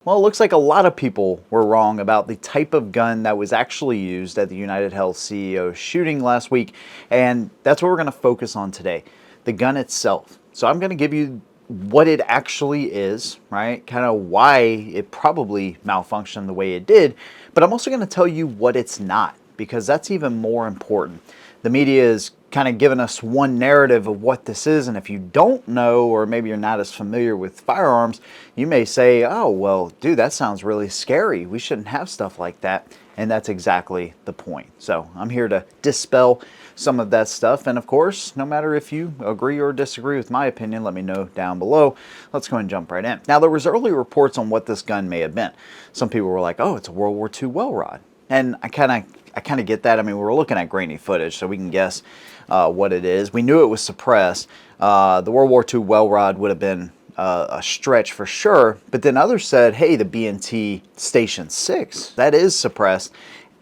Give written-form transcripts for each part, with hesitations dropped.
Well, it looks like a lot of people were wrong about the type of gun that was actually used at the Unitedhealth CEO shooting last week, and that's what we're going to focus on today, the gun itself. So I'm going to give you what it actually is, right? Kind of why it probably malfunctioned the way it did, but I'm also going to tell you what it's not, because that's even more important. The media is kind of giving us one narrative of what this is, and if you don't know, or maybe you're not as familiar with firearms, you may say, oh, well, dude, that sounds really scary. We shouldn't have stuff like that. And that's exactly the point. So I'm here to dispel some of that stuff. And of course, no matter if you agree or disagree with my opinion, let me know down below. Let's go and jump right in. Now, there was early reports on what this gun may have been. Some people were like, oh, it's a World War II well rod. And I kind of get that. I mean, we're looking at grainy footage, so we can guess what it is. We knew it was suppressed. The World War II well rod would have been a stretch for sure, but then others said, hey, the B&T Station 6, that is suppressed,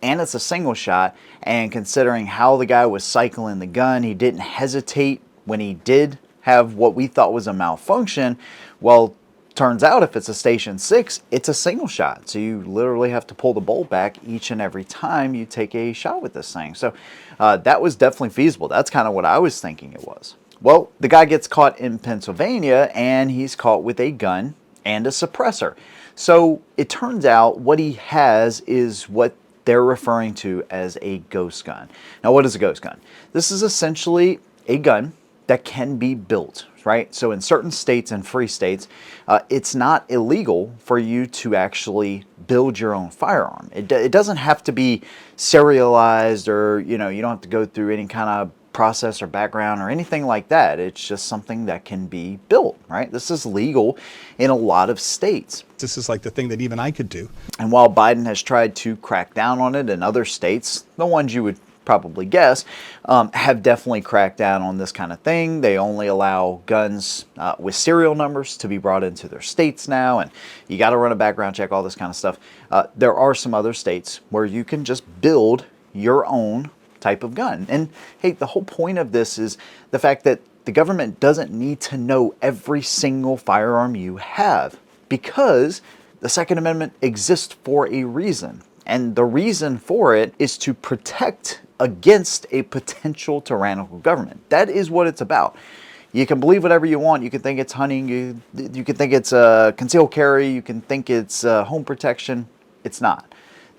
and it's a single shot, and considering how the guy was cycling the gun, he didn't hesitate when he did have what we thought was a malfunction. Well, turns out if it's a Station 6, it's a single shot. So you literally have to pull the bolt back each and every time you take a shot with this thing. So that was definitely feasible. That's kind of what I was thinking it was. Well, the guy gets caught in Pennsylvania, and he's caught with a gun and a suppressor. So it turns out what he has is what they're referring to as a ghost gun. Now, what is a ghost gun? This is essentially a gun that can be built, right? So in certain states and free states, it's not illegal for you to actually build your own firearm. It doesn't have to be serialized, or you don't have to go through any kind of process or background or anything like that. It's just something that can be built, right? This is legal in a lot of states. This is like the thing that even I could do. And while Biden has tried to crack down on it in other states, the ones you would probably guess, have definitely cracked down on this kind of thing. They only allow guns with serial numbers to be brought into their states now, and you got to run a background check, all this kind of stuff. There are some other states where you can just build your own type of gun. And hey, the whole point of this is the fact that the government doesn't need to know every single firearm you have, because the Second Amendment exists for a reason. And the reason for it is to protect against a potential tyrannical government. That is what it's about. You can believe whatever you want. You can think it's hunting. You can think it's concealed carry. You can think it's home protection. It's not.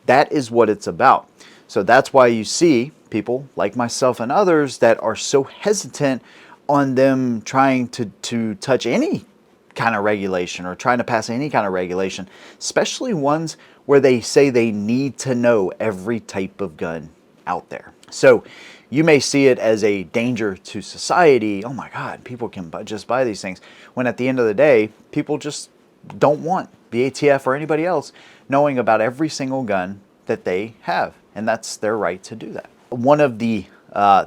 That is what it's about. So that's why you see people like myself and others that are so hesitant on them trying to touch any kind of regulation or trying to pass any kind of regulation, especially ones where they say they need to know every type of gun out there. So you may see it as a danger to society. Oh my God, people can just buy these things. When at the end of the day, people just don't want the ATF or anybody else knowing about every single gun that they have. And that's their right to do that. One of the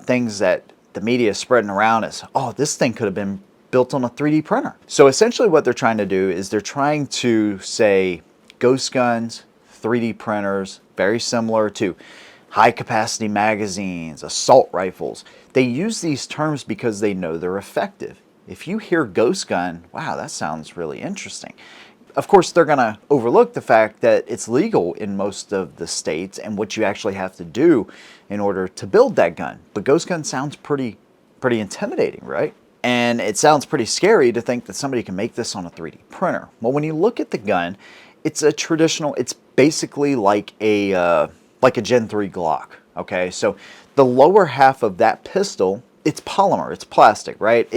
things that the media is spreading around is, oh, this thing could have been built on a 3D printer. So essentially what they're trying to do is they're trying to say ghost guns, 3D printers, very similar to high capacity magazines, assault rifles. They use these terms because they know they're effective. If you hear ghost gun, wow, that sounds really interesting. Of course, they're going to overlook the fact that it's legal in most of the states and what you actually have to do in order to build that gun. But ghost gun sounds pretty intimidating, right? And it sounds pretty scary to think that somebody can make this on a 3D printer. Well, when you look at the gun, it's a traditional, it's basically like a Gen 3 Glock, okay? So the lower half of that pistol, it's polymer, it's plastic, right?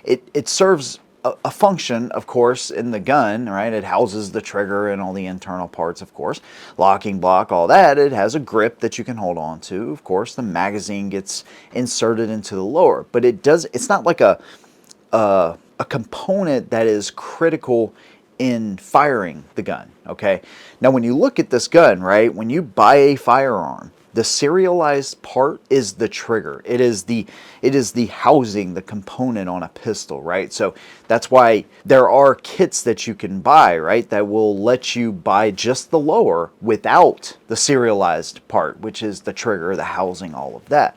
It serves a function, of course, in the gun, right? It houses the trigger and all the internal parts, of course. Locking block, all that. It has a grip that you can hold on to. Of course, the magazine gets inserted into the lower. But it's not like a component that is critical in firing the gun, okay? Now, when you look at this gun, right, when you buy a firearm, the serialized part is the trigger. It is the housing, the component on a pistol, right? So that's why there are kits that you can buy, right, that will let you buy just the lower without the serialized part, which is the trigger, the housing, all of that.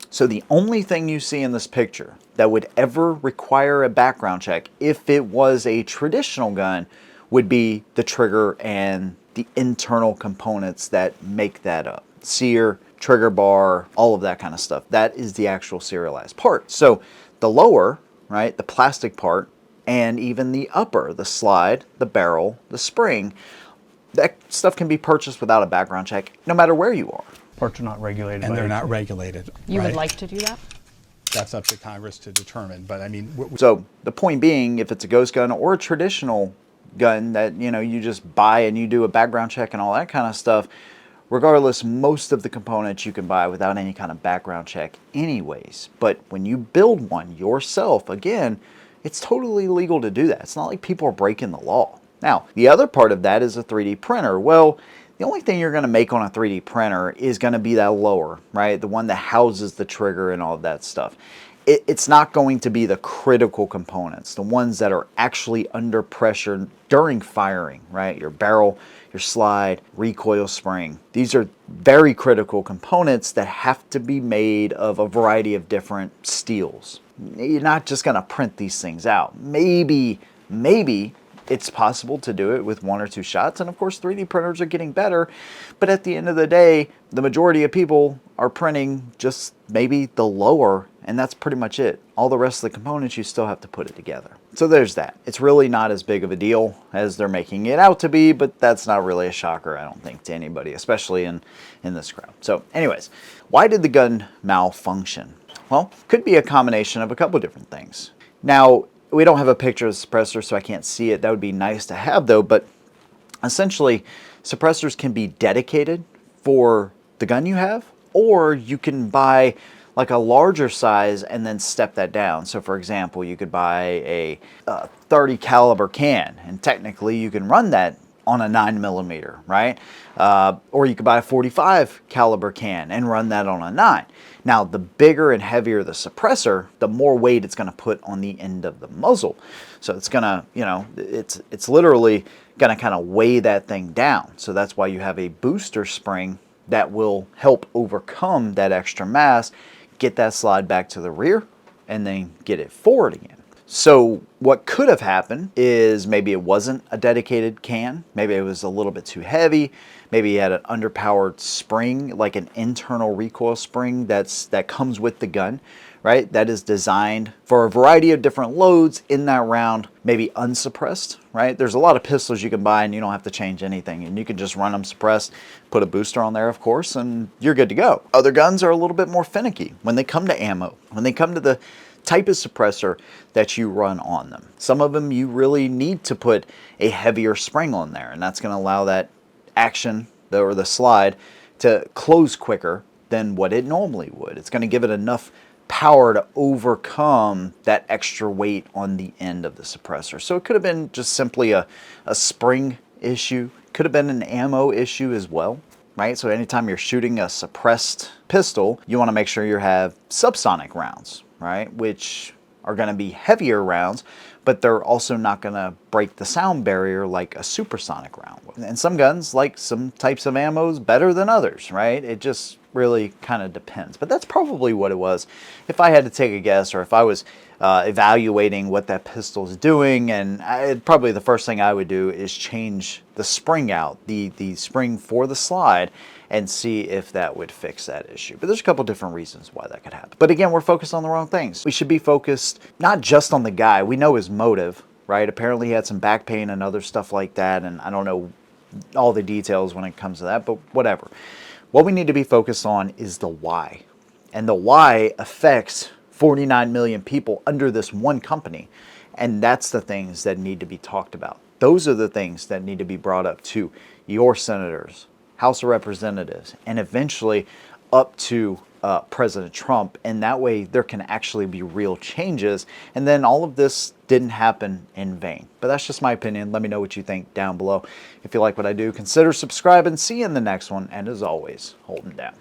So the only thing you see in this picture that would ever require a background check if it was a traditional gun would be the trigger and the internal components that make that up. Sear, trigger bar, all of that kind of stuff. That is the actual serialized part. So the lower, right, the plastic part, and even the upper, the slide, the barrel, the spring, that stuff can be purchased without a background check, no matter where you are. Parts are not regulated. And by they're not HO. regulated. You right? would like to do that? That's up to Congress to determine. But I mean, So the point being, if it's a ghost gun or a traditional gun that you just buy and you do a background check and all that kind of stuff, regardless, most of the components you can buy without any kind of background check anyways. But when you build one yourself, again, it's totally legal to do that. It's not like people are breaking the law. Now, the other part of that is a 3D printer. Well, the only thing you're going to make on a 3D printer is going to be that lower, right? The one that houses the trigger and all of that stuff. It's not going to be the critical components, the ones that are actually under pressure during firing, right? Your barrel, your slide, recoil spring. These are very critical components that have to be made of a variety of different steels. You're not just going to print these things out. Maybe it's possible to do it with 1 or 2 shots, and of course 3D printers are getting better, but at the end of the day, the majority of people are printing just maybe the lower, and that's pretty much it. All the rest of the components, you still have to put it together. So there's that. It's really not as big of a deal as they're making it out to be, but that's not really a shocker, I don't think, to anybody, especially in this crowd. So anyways, why did the gun malfunction? Well, could be a combination of a couple different things. Now, we don't have a picture of the suppressor, so I can't see it. That would be nice to have, though. But essentially, suppressors can be dedicated for the gun you have, or you can buy like a larger size and then step that down. So, for example, you could buy a 30 caliber can, and technically you can run that on a 9mm, right? Or you could buy a 45 caliber can and run that on a 9. Now, the bigger and heavier the suppressor, the more weight it's going to put on the end of the muzzle. So it's going to, it's literally going to kind of weigh that thing down. So that's why you have a booster spring that will help overcome that extra mass, get that slide back to the rear, and then get it forward again. So what could have happened is maybe it wasn't a dedicated can. Maybe it was a little bit too heavy. Maybe you had an underpowered spring, like an internal recoil spring that comes with the gun, right? That is designed for a variety of different loads in that round, maybe unsuppressed, right? There's a lot of pistols you can buy and you don't have to change anything, and you can just run them suppressed, put a booster on there, of course, and you're good to go. Other guns are a little bit more finicky when they come to ammo, when they come to the type of suppressor that you run on them. Some of them you really need to put a heavier spring on there, and that's going to allow that action or the slide to close quicker than what it normally would. It's going to give it enough power to overcome that extra weight on the end of the suppressor. So it could have been just simply a spring issue, could have been an ammo issue as well, right? So anytime you're shooting a suppressed pistol, you want to make sure you have subsonic rounds, right? Which are going to be heavier rounds, but they're also not going to break the sound barrier like a supersonic round would. And some guns, like some types of ammos, better than others, right? It just really kind of depends. But that's probably what it was. If I had to take a guess, or if I was evaluating what that pistol is doing, and probably the first thing I would do is change the spring out, the spring for the slide, and see if that would fix that issue. But there's a couple different reasons why that could happen. But again, we're focused on the wrong things. We should be focused not just on the guy. We know his motive, right? Apparently he had some back pain and other stuff like that, and I don't know all the details when it comes to that, but whatever. What we need to be focused on is the why. And the why affects 49 million people under this one company. And that's the things that need to be talked about. Those are the things that need to be brought up to your senators, House of Representatives, and eventually up to President Trump. And that way there can actually be real changes. And then all of this didn't happen in vain. But that's just my opinion. Let me know what you think down below. If you like what I do, consider subscribing. See you in the next one. And as always, hold 'em down.